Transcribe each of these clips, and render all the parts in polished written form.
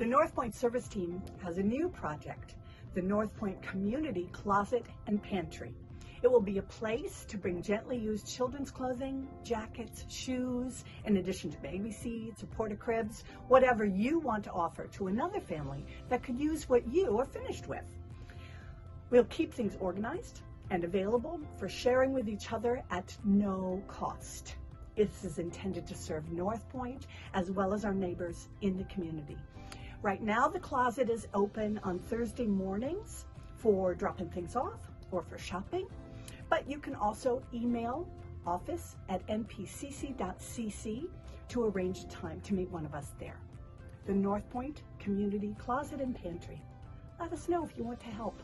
The North Point service team has a new project, the North Point Community Closet and Pantry. It will be a place to bring gently used children's clothing, jackets, shoes, in addition to baby seats or porta cribs, whatever you want to offer to another family that could use what you are finished with. We'll keep things organized and available for sharing with each other at no cost. This is intended to serve North Point as well as our neighbors in the community. Right now, the closet is open on Thursday mornings for dropping things off or for shopping, but you can also email office@NPCC.cc to arrange a time to meet one of us there. The North Point Community Closet and Pantry. Let us know if you want to help.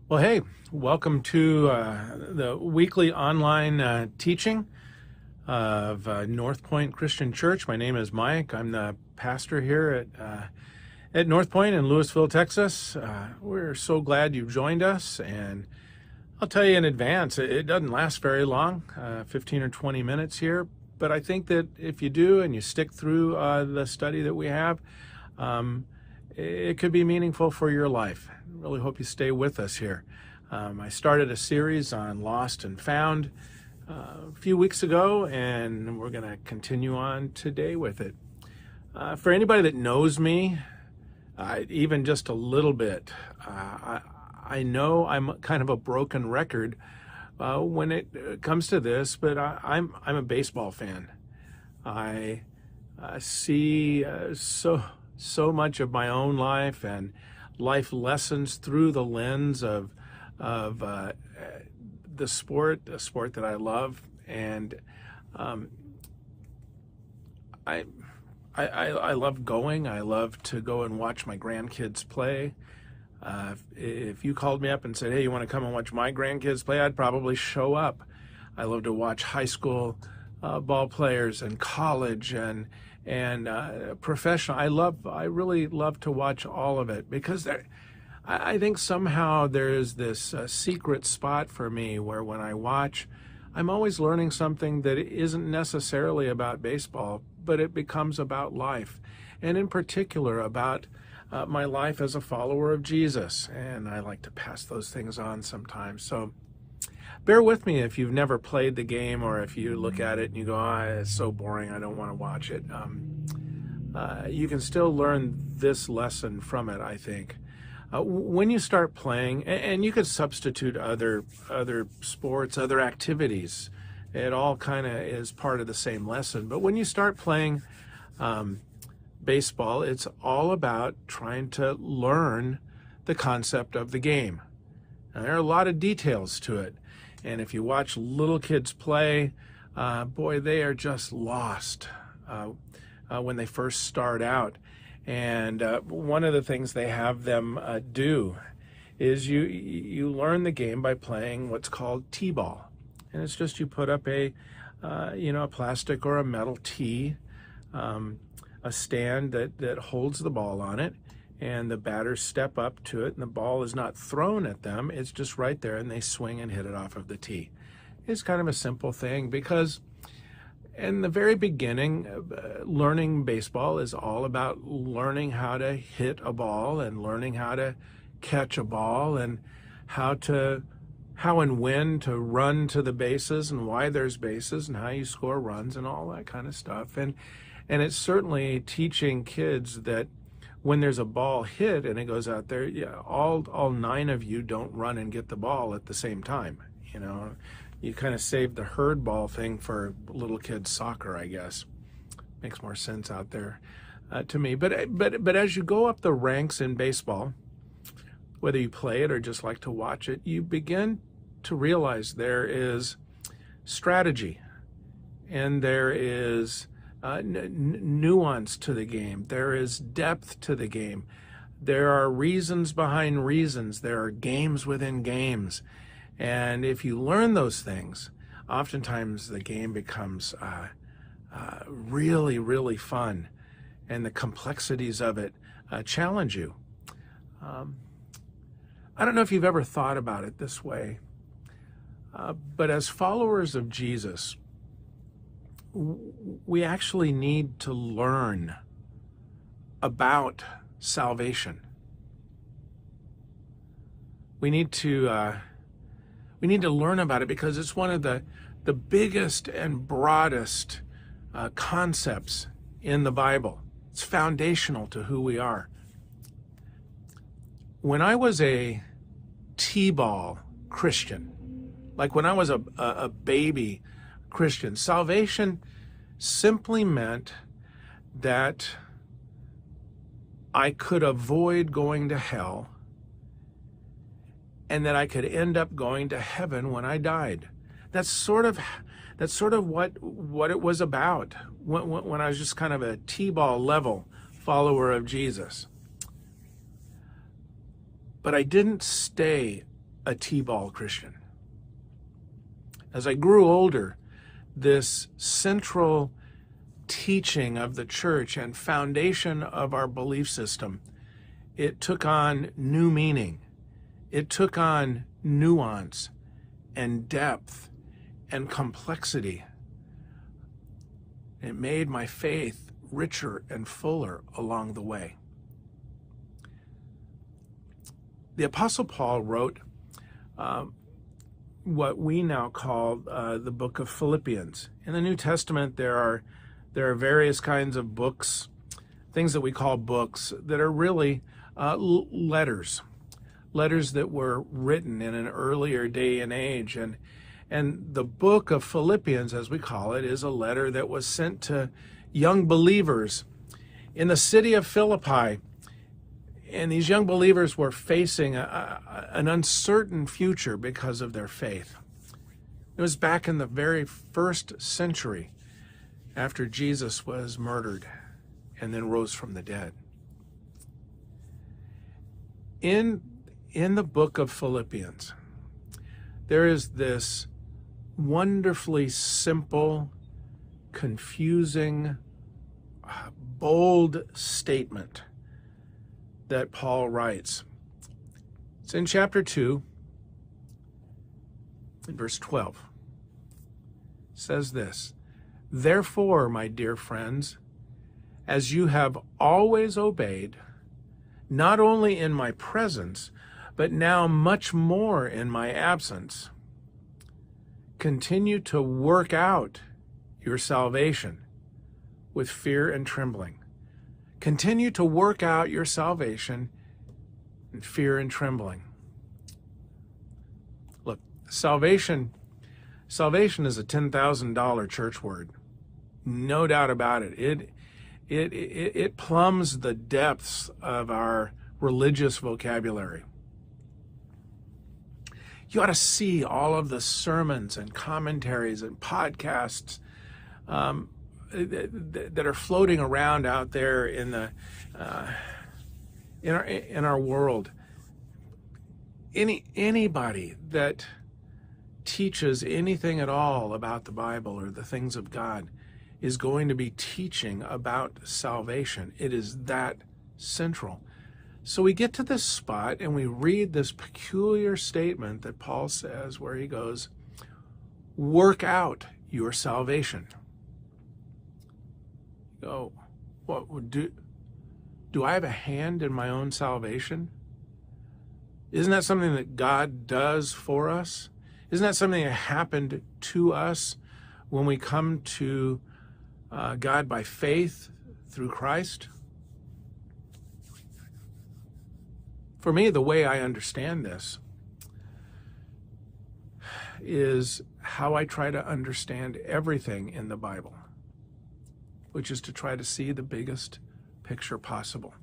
Well, hey, welcome to the weekly online teaching of North Point Christian Church. My name is Mike. I'm the pastor here at North Point in Lewisville, Texas. We're so glad you've joined us, and I'll tell you in advance, it doesn't last very long, 15 or 20 minutes here, but I think that if you do and you stick through the study that we have, it could be meaningful for your life. really hope you stay with us here. I started a series on Lost and Found a few weeks ago, and we're going to continue on today with it. For anybody that knows me, even just a little bit, I know I'm kind of a broken record when it comes to this, but I'm a baseball fan. I see so much of my own life and life lessons through the lens of the sport that I love, and I love going. I love to go and watch my grandkids play. If you called me up and said, "Hey, you want to come and watch my grandkids play?" I'd probably show up. I love to watch high school ball players and college and professional. I really love to watch all of it, because I think somehow there's this secret spot for me where when I watch, I'm always learning something that isn't necessarily about baseball, but it becomes about life, and in particular about my life as a follower of Jesus. And I like to pass those things on sometimes. So bear with me if you've never played the game, or if you look at it and you go, it's so boring, I don't want to watch it. You can still learn this lesson from it, I think. When you start playing, and you could substitute other sports, other activities, it all kind of is part of the same lesson. But when you start playing baseball, it's all about trying to learn the concept of the game. Now, there are a lot of details to it. And if you watch little kids play, boy, they are just lost when they first start out. And one of the things they have them do is you learn the game by playing what's called T-ball. And it's just you put up a plastic or a metal tee, a stand that holds the ball on it, and the batters step up to it, and the ball is not thrown at them, it's just right there, and they swing and hit it off of the tee. It's kind of a simple thing, because in the very beginning, learning baseball is all about learning how to hit a ball and learning how to catch a ball and how and when to run to the bases and why there's bases and how you score runs and all that kind of stuff. And it's certainly teaching kids that when there's a ball hit and it goes out there, all 9 of you don't run and get the ball at the same time. You kind of save the herd ball thing for little kids soccer, I guess. Makes more sense out there to me. But as you go up the ranks in baseball, whether you play it or just like to watch it, you begin to realize there is strategy, and there is nuance to the game. There is depth to the game. There are reasons behind reasons. There are games within games. And if you learn those things, oftentimes the game becomes really, really fun, and the complexities of it challenge you. I don't know if you've ever thought about it this way, but as followers of Jesus, we actually need to learn about salvation. We need to learn about it, because it's one of the biggest and broadest concepts in the Bible. It's foundational to who we are. When I was a T-ball Christian, like when I was a baby Christian, salvation simply meant that I could avoid going to hell, and that I could end up going to heaven when I died. That's sort of what it was about when I was just kind of a T-ball level follower of Jesus. But I didn't stay a T-ball Christian. As I grew older, this central teaching of the church and foundation of our belief system, it took on new meaning. It took on nuance and depth and complexity. It made my faith richer and fuller along the way. The Apostle Paul wrote what we now call the book of Philippians. In the New Testament, there are various kinds of books, things that we call books, that are really letters that were written in an earlier day and age. And the book of Philippians, as we call it, is a letter that was sent to young believers in the city of Philippi. And these young believers were facing an uncertain future because of their faith. It was back in the very first century after Jesus was murdered and then rose from the dead. In the book of Philippians, there is this wonderfully simple, confusing, bold statement that Paul writes. It's in chapter 2, in verse 12. It says this, "Therefore, my dear friends, as you have always obeyed, not only in my presence, but now much more in my absence, continue to work out your salvation with fear and trembling." Continue to work out your salvation in fear and trembling. Look, salvation is a $10,000 church word. No doubt about it. It plumbs the depths of our religious vocabulary. You ought to see all of the sermons and commentaries and podcasts that are floating around out there in our world. Anybody that teaches anything at all about the Bible or the things of God is going to be teaching about salvation. It is that central. So we get to this spot and we read this peculiar statement that Paul says, where he goes, "Work out your salvation." Oh, what do I have a hand in my own salvation? Isn't that something that God does for us? Isn't that something that happened to us when we come to God by faith through Christ? For me, the way I understand this is how I try to understand everything in the Bible, which is to try to see the biggest picture possible.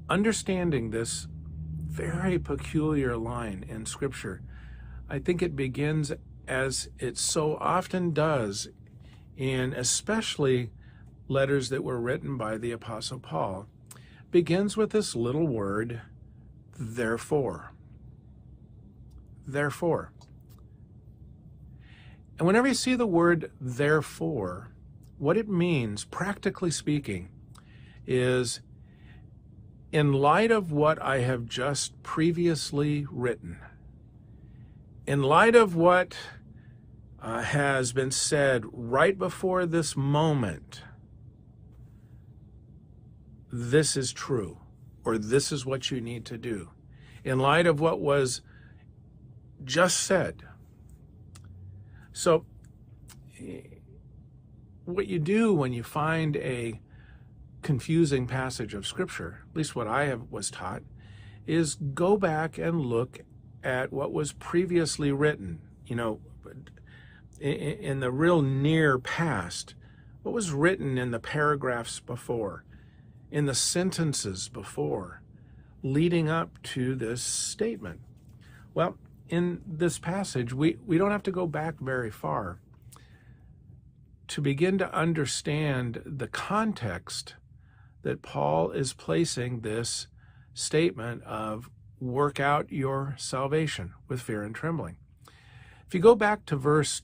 Understanding this very peculiar line in Scripture, I think it begins, as it so often does, in especially letters that were written by the Apostle Paul, begins with this little word, therefore. Therefore. And whenever you see the word therefore, what it means, practically speaking, is in light of what I have just previously written, in light of what has been said right before this moment, this is true, or this is what you need to do. In light of what was just said. So, what you do when you find a confusing passage of Scripture, at least what I was taught, is go back and look at what was previously written, in the real near past, what was written in the paragraphs before, in the sentences before, leading up to this statement. Well, in this passage, we don't have to go back very far to begin to understand the context that Paul is placing this statement of work out your salvation with fear and trembling. If you go back to verse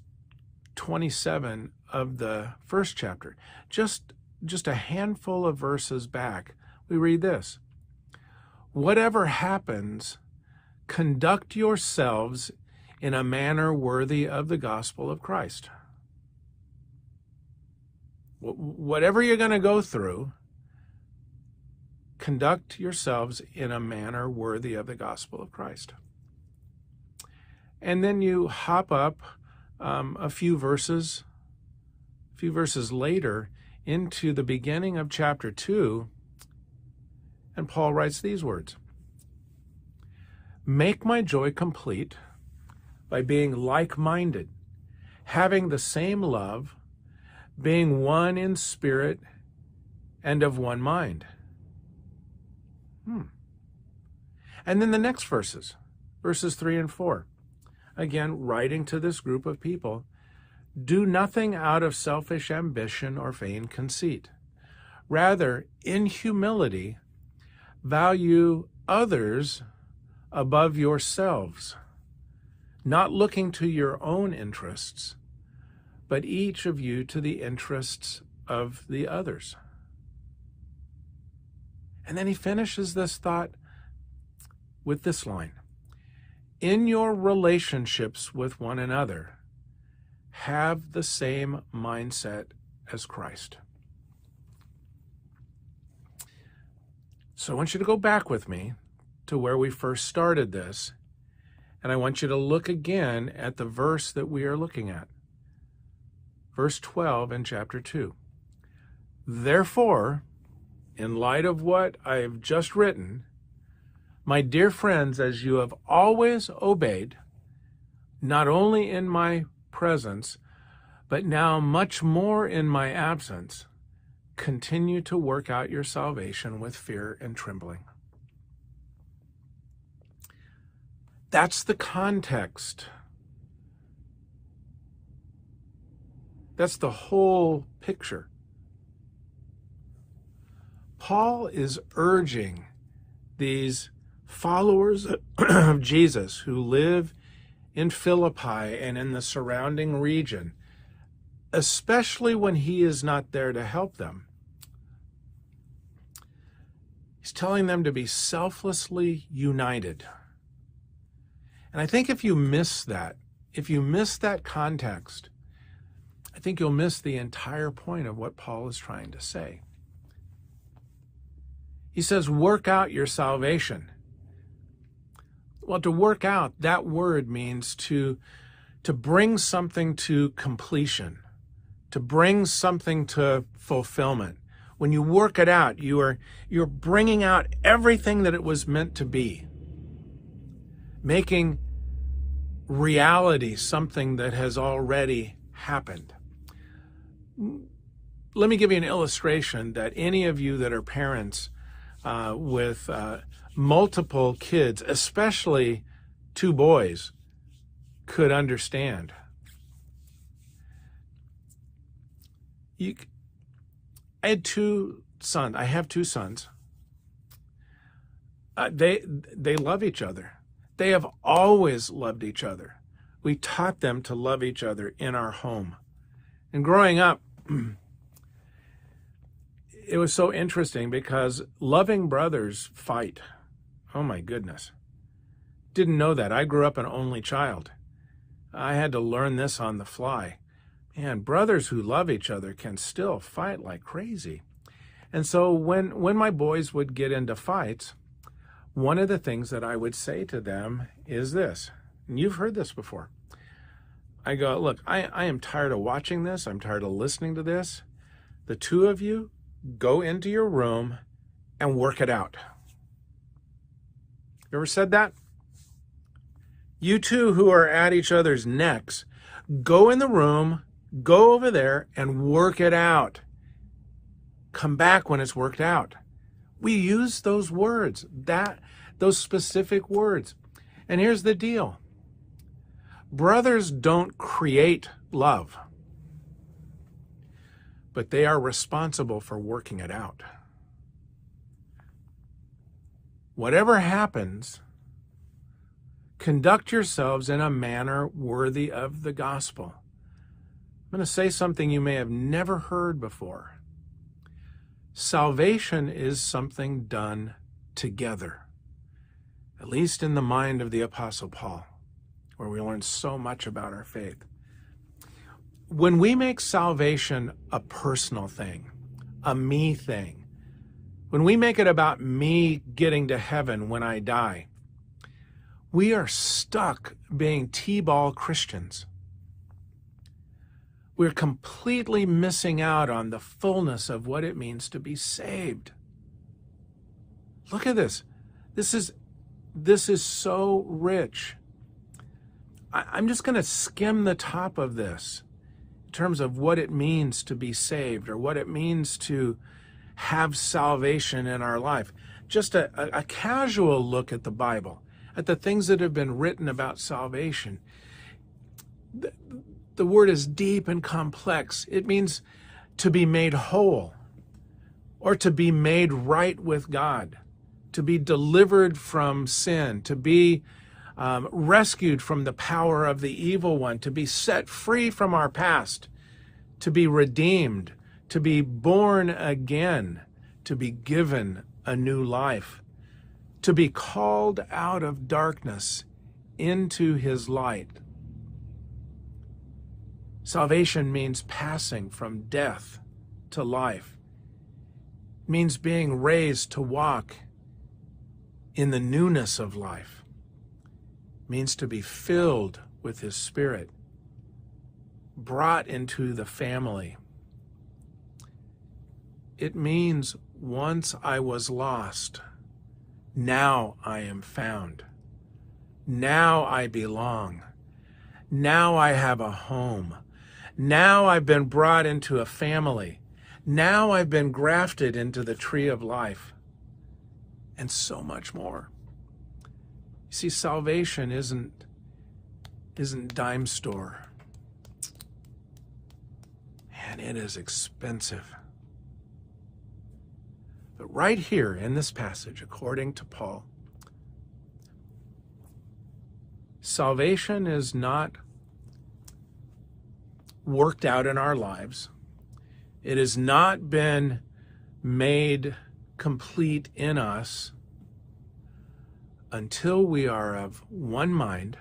27 of the first chapter, just a handful of verses back, we read this: "Whatever happens, conduct yourselves in a manner worthy of the gospel of Christ." Whatever you're going to go through, conduct yourselves in a manner worthy of the gospel of Christ. And then you hop up a few verses later into the beginning of chapter 2, and Paul writes these words: "Make my joy complete by being like-minded, having the same love, being one in spirit and of one mind." And then the next verses 3 and 4, again, writing to this group of people: "Do nothing out of selfish ambition or vain conceit. Rather, in humility, value others above yourselves, not looking to your own interests, but each of you to the interests of the others." And then he finishes this thought with this line: "In your relationships with one another, have the same mindset as Christ." So I want you to go back with me to where we first started this, and I want you to look again at the verse that we are looking at. Verse 12 in chapter 2. "Therefore, in light of what I have just written, my dear friends, as you have always obeyed, not only in my presence, but now much more in my absence, continue to work out your salvation with fear and trembling." That's the context. That's the whole picture. Paul is urging these followers of Jesus who live in Philippi and in the surrounding region, especially when he is not there to help them. He's telling them to be selflessly united. And I think if you miss that context, I think you'll miss the entire point of what Paul is trying to say. He says, work out your salvation. Well, to work out, that word means to bring something to completion, to bring something to fulfillment. When you work it out, you're bringing out everything that it was meant to be, making reality something that has already happened. Let me give you an illustration that any of you that are parents with multiple kids, especially 2 boys, could understand. I have 2 sons. They love each other. They have always loved each other. We taught them to love each other in our home. And growing up, it was so interesting because loving brothers fight. Oh my goodness. Didn't know that. I grew up an only child. I had to learn this on the fly. Man, brothers who love each other can still fight like crazy. And so when my boys would get into fights, one of the things that I would say to them is this, and you've heard this before. I go, look, I am tired of watching this. I'm tired of listening to this. The 2 of you, go into your room and work it out. You ever said that? You 2 who are at each other's necks, go in the room, go over there and work it out. Come back when it's worked out. We use those words, those specific words. And here's the deal. Brothers don't create love, but they are responsible for working it out. Whatever happens, conduct yourselves in a manner worthy of the gospel. I'm going to say something you may have never heard before. Salvation is something done together, at least in the mind of the Apostle Paul, where we learn so much about our faith. When we make salvation a personal thing, a me thing, when we make it about me getting to heaven when I die, we are stuck being T-ball Christians. We're completely missing out on the fullness of what it means to be saved. Look at this. This is so rich. I'm just going to skim the top of this in terms of what it means to be saved, or what it means to have salvation in our life. Just a casual look at the Bible, at the things that have been written about salvation. The word is deep and complex. It means to be made whole, or to be made right with God, to be delivered from sin, to be rescued from the power of the evil one, to be set free from our past, to be redeemed, to be born again, to be given a new life, to be called out of darkness into his light. Salvation means passing from death to life. It means being raised to walk in the newness of life. It means to be filled with his Spirit, brought into the family. It means once I was lost, now I am found. Now I belong. Now I have a home. Now I've been brought into a family. Now I've been grafted into the tree of life. And so much more. You see, salvation isn't dime store. And it is expensive. But right here in this passage, according to Paul, salvation is not worked out in our lives. It has not been made complete in us until we are of one mind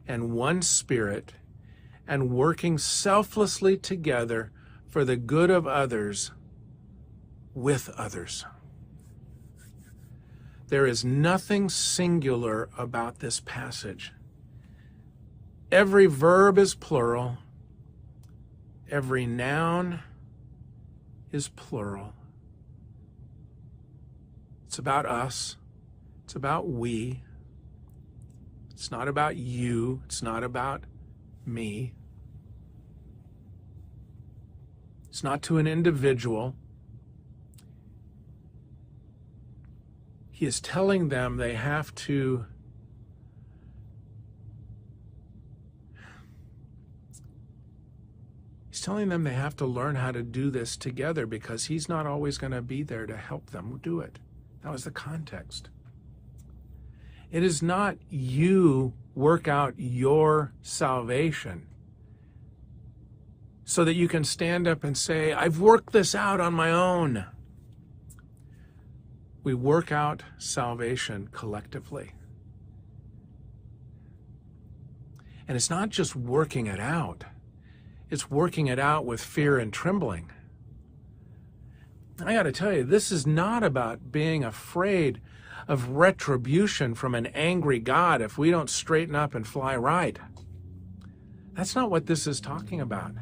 and one spirit, and working selflessly together for the good of others with others. There is nothing singular about this passage. Every verb is plural. Every noun is plural. It's about us. It's about we. It's not about you. It's not about me. It's not to an individual. He is telling them they have to learn how to do this together, because he's not always going to be there to help them do it. That was the context. It is not you work out your salvation so that you can stand up and say, I've worked this out on my own. We work out salvation collectively. And it's not just working it out. It's working it out with fear and trembling. I got to tell you, this is not about being afraid of retribution from an angry God if we don't straighten up and fly right. That's not what this is talking about.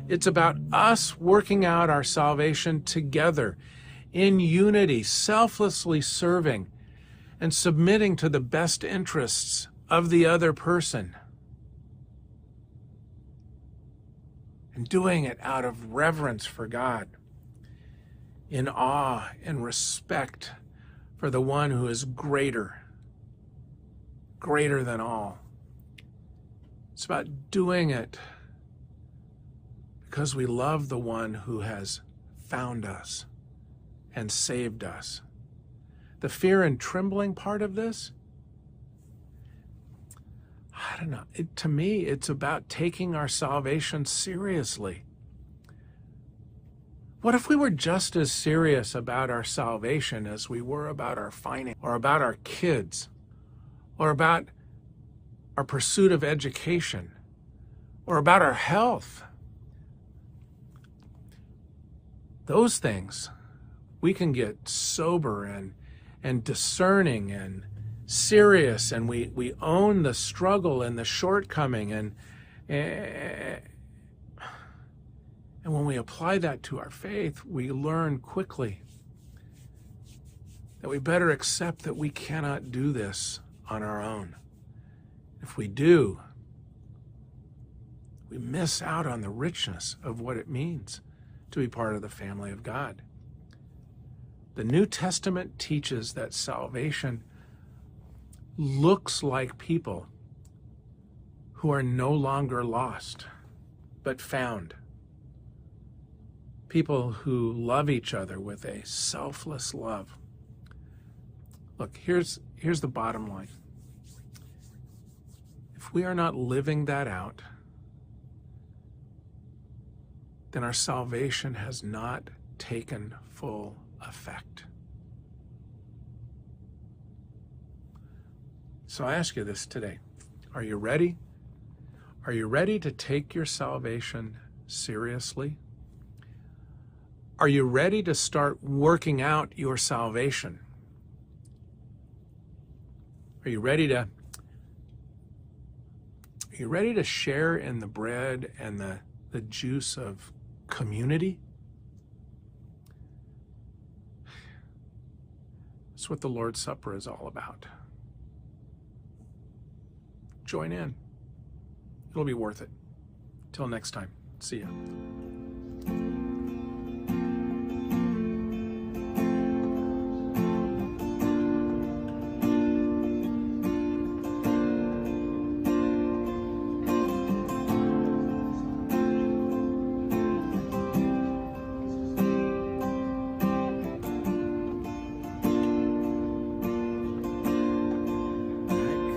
It's about us working out our salvation together, in unity, selflessly serving and submitting to the best interests of the other person. And doing it out of reverence for God, in awe and respect for the one who is greater than all. It's about doing it because we love the one who has found us and saved us. The fear and trembling part of this, I don't know. To me, it's about taking our salvation seriously. What if we were just as serious about our salvation as we were about our finance, or about our kids, or about our pursuit of education, or about our health? Those things we can get sober and discerning and serious, and we own the struggle and the shortcoming, and when we apply that to our faith, we learn quickly that we better accept that we cannot do this on our own. If we do, we miss out on the richness of what it means to be part of the family of God. The New Testament teaches that salvation looks like people who are no longer lost, but found. People who love each other with a selfless love. Look, here's the bottom line. If we are not living that out, then our salvation has not taken full effect. So I ask you this today. Are you ready? Are you ready to take your salvation seriously? Are you ready to start working out your salvation? Are you ready to share in the bread and the juice of community? That's what the Lord's Supper is all about. Join in. It'll be worth it. Till next time. See ya.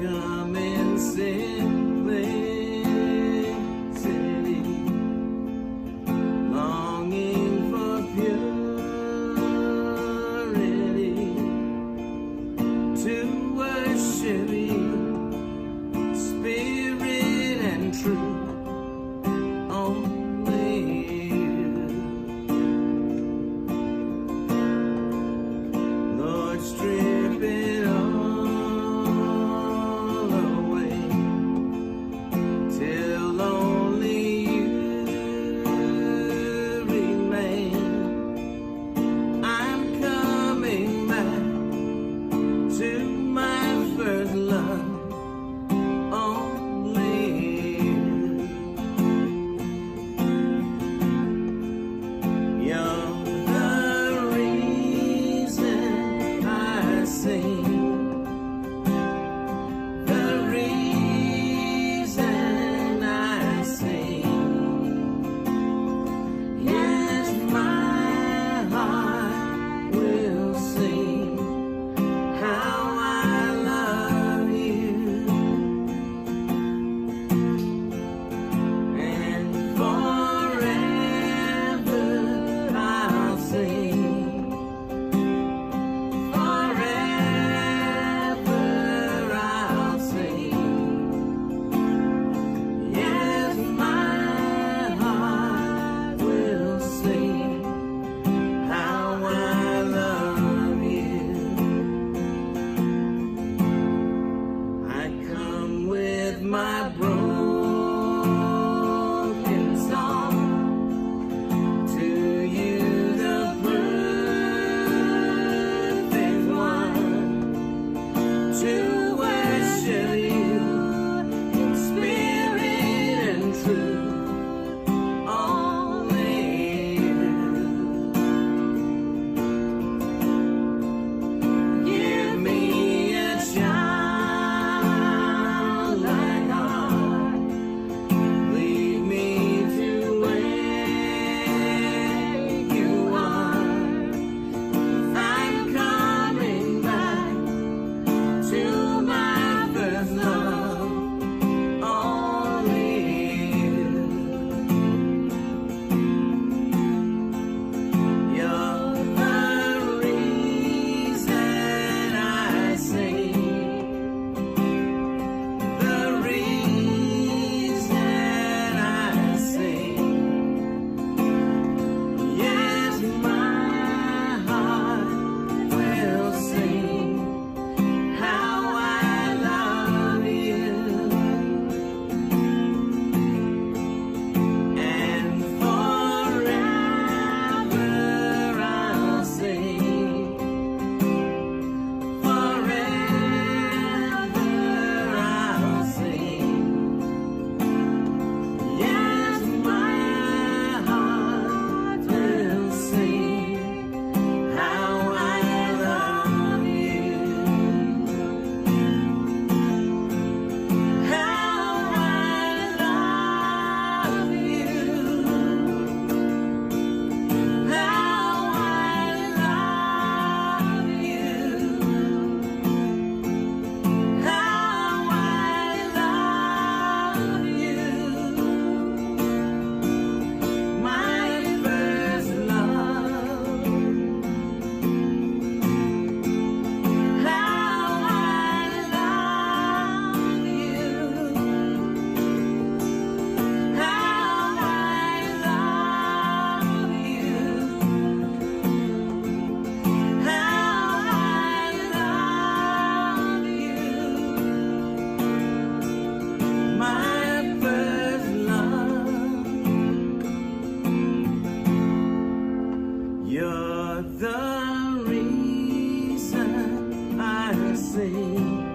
Come in simplicity, sing.